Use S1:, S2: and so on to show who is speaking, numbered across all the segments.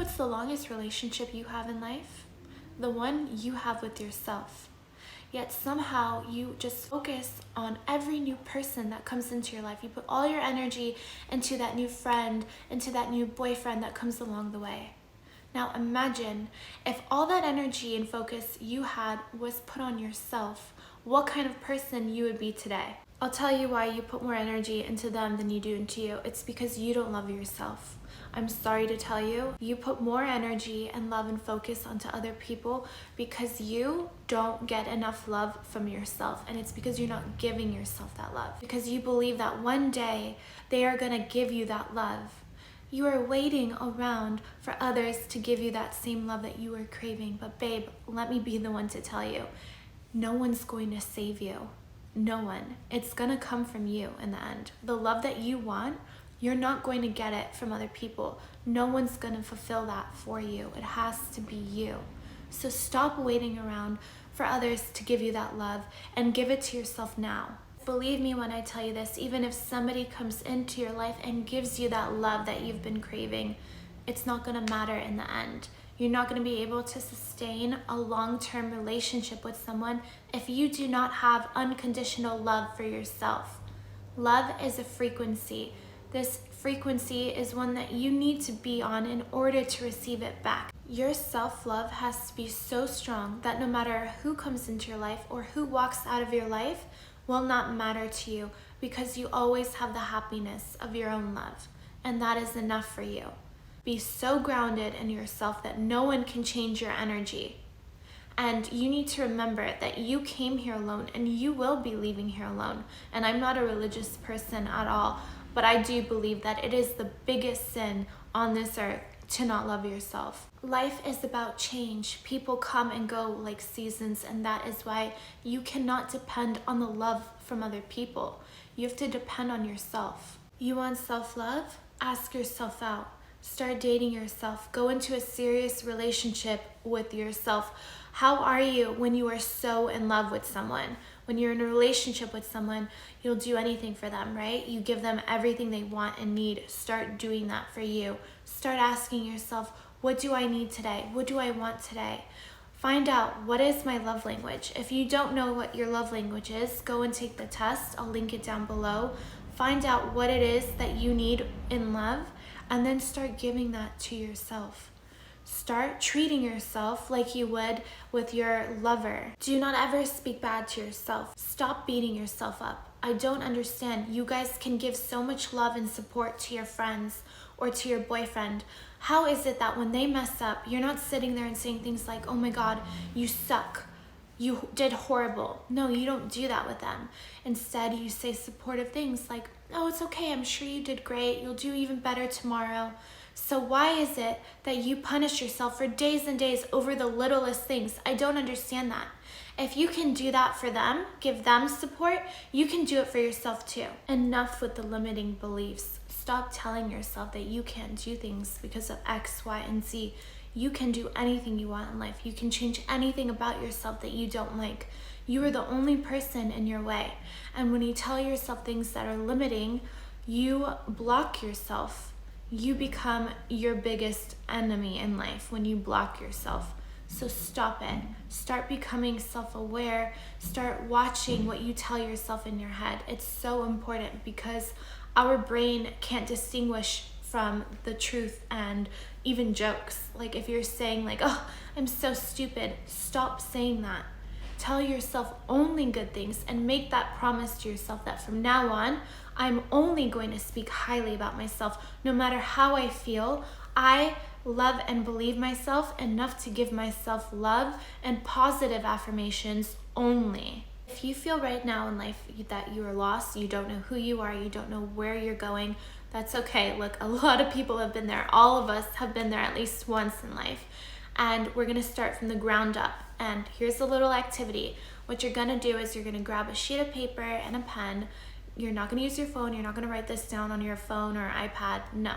S1: what's the longest relationship you have in life? The one you have with yourself. Yet somehow you just focus on every new person that comes into your life. You put all your energy into that new friend, into that new boyfriend that comes along the way. Now imagine if all that energy and focus you had was put on yourself, what kind of person you would be today. I'll tell you why you put more energy into them than you do into you. It's because you don't love yourself. I'm sorry to tell you, you put more energy and love and focus onto other people because you don't get enough love from yourself. And it's because you're not giving yourself that love. Because you believe that one day they are gonna give you that love. You are waiting around for others to give you that same love that you are craving. But babe, let me be the one to tell you, no one's going to save you. No one. It's gonna come from you in the end. The love that you want, you're not going to get it from other people. No one's gonna fulfill that for you. It has to be you. So stop waiting around for others to give you that love and give it to yourself now. Believe me when I tell you this, even if somebody comes into your life and gives you that love that you've been craving, it's not gonna matter in the end. You're not gonna be able to sustain a long-term relationship with someone if you do not have unconditional love for yourself. Love is a frequency. This frequency is one that you need to be on in order to receive it back. Your self-love has to be so strong that no matter who comes into your life or who walks out of your life will not matter to you because you always have the happiness of your own love, and that is enough for you. Be so grounded in yourself that no one can change your energy. And you need to remember that you came here alone and you will be leaving here alone. And I'm not a religious person at all, but I do believe that it is the biggest sin on this earth to not love yourself. Life is about change. People come and go like seasons, and that is why you cannot depend on the love from other people. You have to depend on yourself. You want self-love? Ask yourself out. Start dating yourself. Go into a serious relationship with yourself. How are you when you are so in love with someone? When you're in a relationship with someone, you'll do anything for them, right? You give them everything they want and need. Start doing that for you. Start asking yourself, what do I need today? What do I want today? Find out, what is my love language? If you don't know what your love language is, go and take the test. I'll link it down below. Find out what it is that you need in love, and then start giving that to yourself. Start treating yourself like you would with your lover. Do not ever speak bad to yourself. Stop beating yourself up. I don't understand. You guys can give so much love and support to your friends or to your boyfriend. How is it that when they mess up, you're not sitting there and saying things like, oh my God, you suck. You did horrible. No, you don't do that with them. Instead, you say supportive things like, oh, it's okay. I'm sure you did great. You'll do even better tomorrow. So why is it that you punish yourself for days and days over the littlest things? I don't understand that. If you can do that for them, give them support, you can do it for yourself too. Enough with the limiting beliefs. Stop telling yourself that you can't do things because of X, Y, and Z. You can do anything you want in life. You can change anything about yourself that you don't like. You are the only person in your way. And when you tell yourself things that are limiting, you block yourself. You become your biggest enemy in life when you block yourself. So stop it. Start becoming self-aware. Start watching what you tell yourself in your head. It's so important because our brain can't distinguish from the truth and even jokes. Like if you're saying like, oh, I'm so stupid, stop saying that. Tell yourself only good things and make that promise to yourself that from now on, I'm only going to speak highly about myself. No matter how I feel, I love and believe myself enough to give myself love and positive affirmations only. If you feel right now in life that you are lost, you don't know who you are, you don't know where you're going, that's okay. Look, a lot of people have been there. All of us have been there at least once in life. And we're gonna start from the ground up. And here's a little activity. What you're gonna do is you're gonna grab a sheet of paper and a pen. You're not gonna use your phone. You're not gonna write this down on your phone or iPad. No.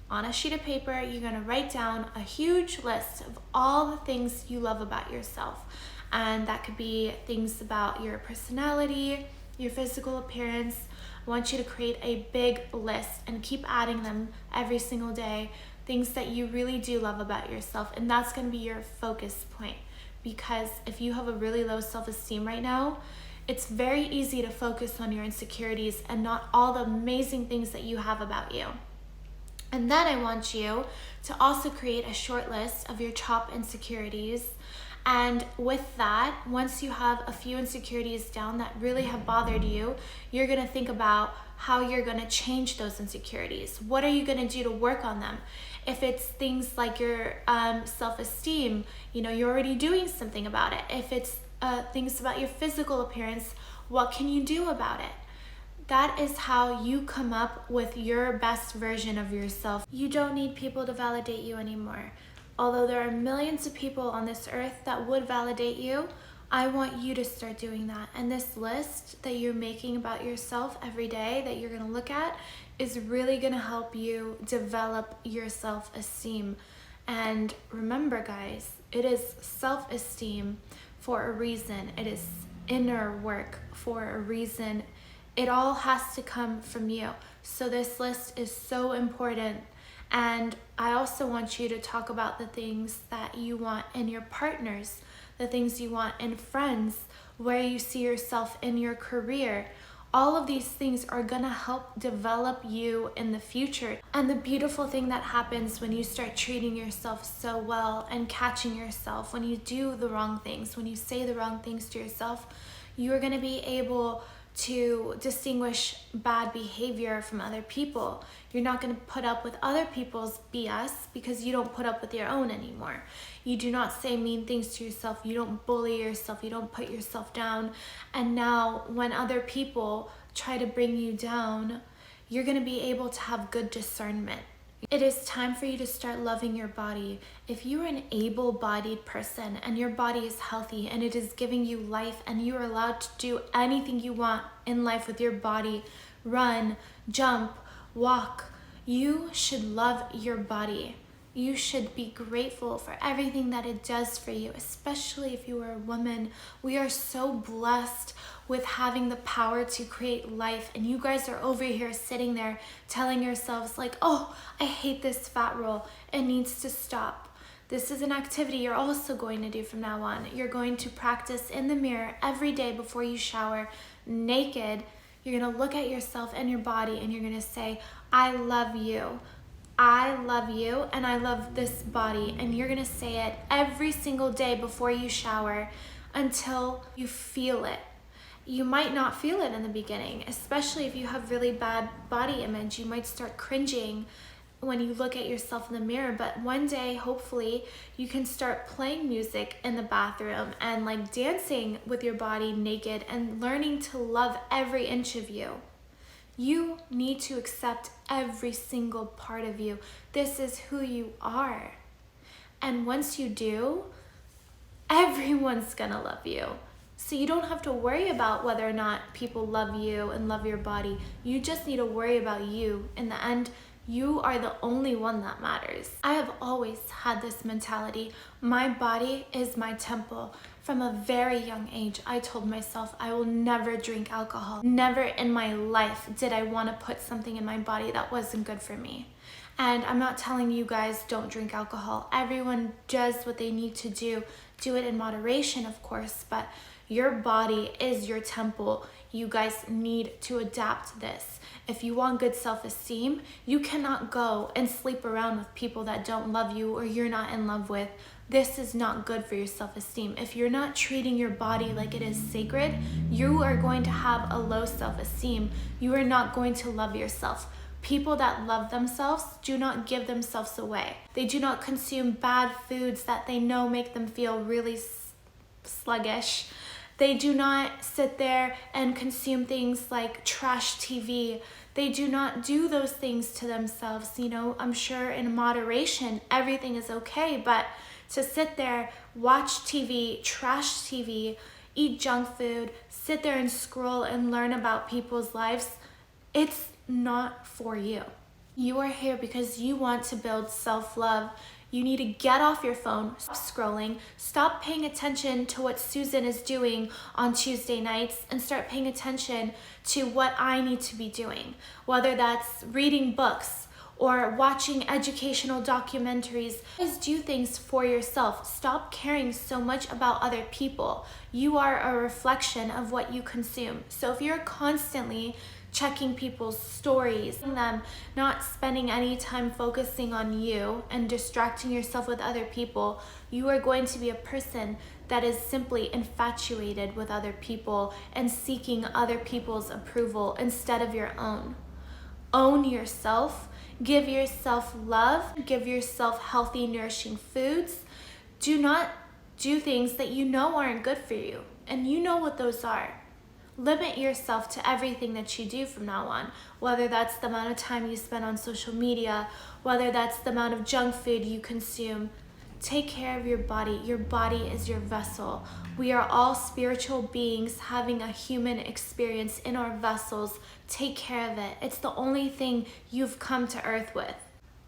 S1: On a sheet of paper, you're gonna write down a huge list of all the things you love about yourself. And that could be things about your personality, your physical appearance. I want you to create a big list and keep adding them every single day things that you really do love about yourself, and that's going to be your focus point. Because if you have a really low self-esteem right now, it's very easy to focus on your insecurities and not all the amazing things that you have about you. And then I want you to also create a short list of your top insecurities. And with that, once you have a few insecurities down that really have bothered you, you're going to think about how you're going to change those insecurities. What are you going to do to work on them? If it's things like your self-esteem, you're already doing something about it. If it's things about your physical appearance, what can you do about it? That is how you come up with your best version of yourself. You don't need people to validate you anymore. Although there are millions of people on this earth that would validate you, I want you to start doing that. And this list that you're making about yourself every day that you're gonna look at is really gonna help you develop your self-esteem. And remember, guys, it is self-esteem for a reason. It is inner work for a reason. It all has to come from you. So this list is so important. And I also want you to talk about the things that you want in your partners, the things you want in friends, where you see yourself in your career. All of these things are gonna help develop you in the future. And the beautiful thing that happens when you start treating yourself so well and catching yourself, when you do the wrong things, when you say the wrong things to yourself, you are gonna be able to distinguish bad behavior from other people. You're not going to put up with other people's BS because you don't put up with your own anymore. You do not say mean things to yourself. You don't bully yourself. You don't put yourself down. And now when other people try to bring you down, you're going to be able to have good discernment. It is time for you to start loving your body. If you're an able-bodied person and your body is healthy and it is giving you life and you are allowed to do anything you want in life with your body, run, jump, walk, you should love your body. You should be grateful for everything that it does for you, especially if you are a woman. We are so blessed with having the power to create life, and you guys are over here sitting there telling yourselves like, oh, I hate this fat roll. It needs to stop. This is an activity you're also going to do from now on. You're going to practice in the mirror every day before you shower, naked. You're gonna look at yourself and your body and you're gonna say, I love you. I love you and I love this body. And you're gonna say it every single day before you shower until you feel it. You might not feel it in the beginning, especially if you have really bad body image. You might start cringing when you look at yourself in the mirror, but one day, hopefully, you can start playing music in the bathroom and like dancing with your body naked and learning to love every inch of you. You need to accept every single part of you. This is who you are. And once you do, everyone's gonna love you. So you don't have to worry about whether or not people love you and love your body. You just need to worry about you. In the end, you are the only one that matters. I have always had this mentality. My body is my temple. From a very young age, I told myself I will never drink alcohol. Never in my life did I want to put something in my body that wasn't good for me. And I'm not telling you guys don't drink alcohol. Everyone does what they need to do. Do it in moderation, of course, but your body is your temple. You guys need to adapt this. If you want good self-esteem, you cannot go and sleep around with people that don't love you or you're not in love with. This is not good for your self-esteem. If you're not treating your body like it is sacred, you are going to have a low self-esteem. You are not going to love yourself. People that love themselves do not give themselves away. They do not consume bad foods that they know make them feel really sluggish. They do not sit there and consume things like trash TV. They do not do those things to themselves. You know, I'm sure in moderation, everything is okay, but to sit there, watch TV, trash TV, eat junk food, sit there and scroll and learn about people's lives, it's not for you. You are here because you want to build self-love. You need to get off your phone, stop scrolling, stop paying attention to what Susan is doing on Tuesday nights and start paying attention to what I need to be doing. Whether that's reading books or watching educational documentaries. Just do things for yourself. Stop caring so much about other people. You are a reflection of what you consume. So if you're constantly checking people's stories, them not spending any time focusing on you and distracting yourself with other people, you are going to be a person that is simply infatuated with other people and seeking other people's approval instead of your own. Own yourself, give yourself love, give yourself healthy, nourishing foods. Do not do things that you know aren't good for you, and you know what those are. Limit yourself to everything that you do from now on, whether that's the amount of time you spend on social media, whether that's the amount of junk food you consume. Take care of your body. Your body is your vessel. We are all spiritual beings having a human experience in our vessels. Take care of it. It's the only thing you've come to earth with.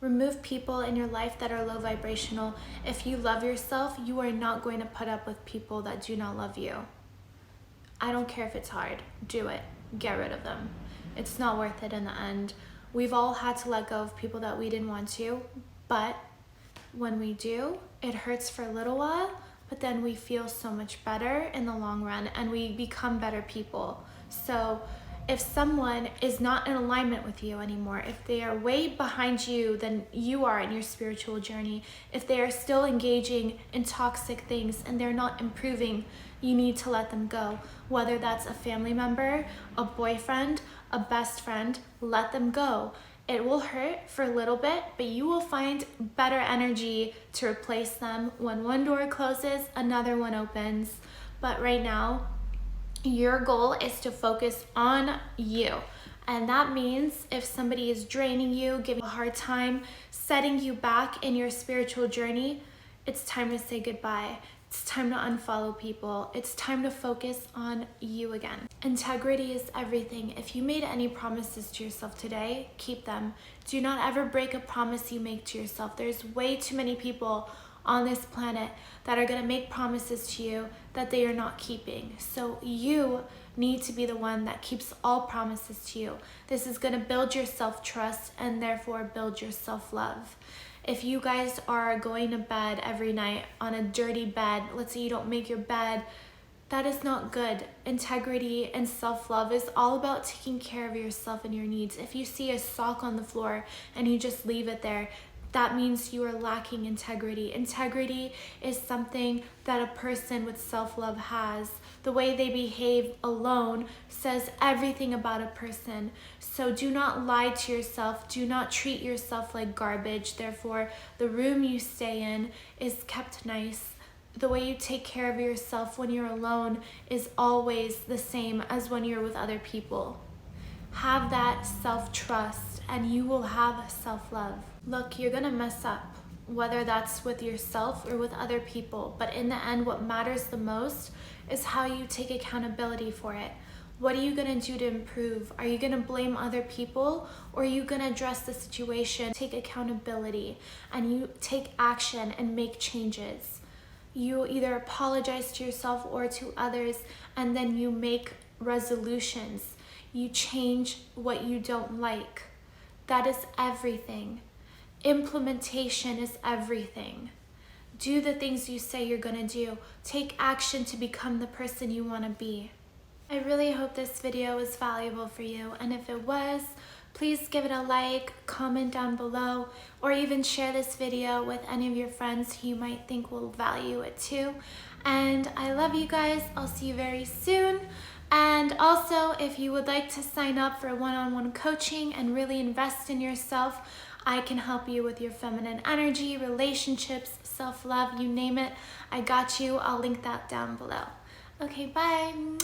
S1: Remove people in your life that are low vibrational. If you love yourself, you are not going to put up with people that do not love you. I don't care if it's hard. Do it. Get rid of them. It's not worth it in the end. We've all had to let go of people that we didn't want to, but when we do, it hurts for a little while, but then we feel so much better in the long run and we become better people. So if someone is not in alignment with you anymore, if they are way behind you than you are in your spiritual journey, if they are still engaging in toxic things and they're not improving, you need to let them go. Whether that's a family member, a boyfriend, a best friend, let them go. It will hurt for a little bit, but you will find better energy to replace them. When one door closes, another one opens. But right now, your goal is to focus on you. And that means if somebody is draining you, giving you a hard time, setting you back in your spiritual journey, it's time to say goodbye. It's time to unfollow people. It's time to focus on you again. Integrity is everything. If you made any promises to yourself today, keep them. Do not ever break a promise you make to yourself. There's way too many people on this planet that are going to make promises to you that they are not keeping. So you need to be the one that keeps all promises to you. This is going to build your self-trust and therefore build your self-love. If you guys are going to bed every night on a dirty bed, let's say you don't make your bed, that is not good. Integrity and self-love is all about taking care of yourself and your needs. If you see a sock on the floor and you just leave it there, that means you are lacking integrity. Integrity is something that a person with self-love has. The way they behave alone says everything about a person. So do not lie to yourself. Do not treat yourself like garbage. Therefore, the room you stay in is kept nice. The way you take care of yourself when you're alone is always the same as when you're with other people. Have that self-trust and you will have self-love. Look, you're gonna mess up, whether that's with yourself or with other people, but in the end, what matters the most is how you take accountability for it. What are you gonna do to improve? Are you gonna blame other people or are you gonna address the situation, take accountability, and you take action and make changes? You either apologize to yourself or to others and then you make resolutions. You change what you don't like. That is everything. Implementation is everything. Do the things you say you're gonna do. Take action to become the person you wanna be. I really hope this video was valuable for you, and if it was, please give it a like, comment down below, or even share this video with any of your friends who you might think will value it too. And I love you guys. I'll see you very soon. And also, if you would like to sign up for one-on-one coaching and really invest in yourself, I can help you with your feminine energy, relationships, self-love, you name it. I got you. I'll link that down below. Okay, bye.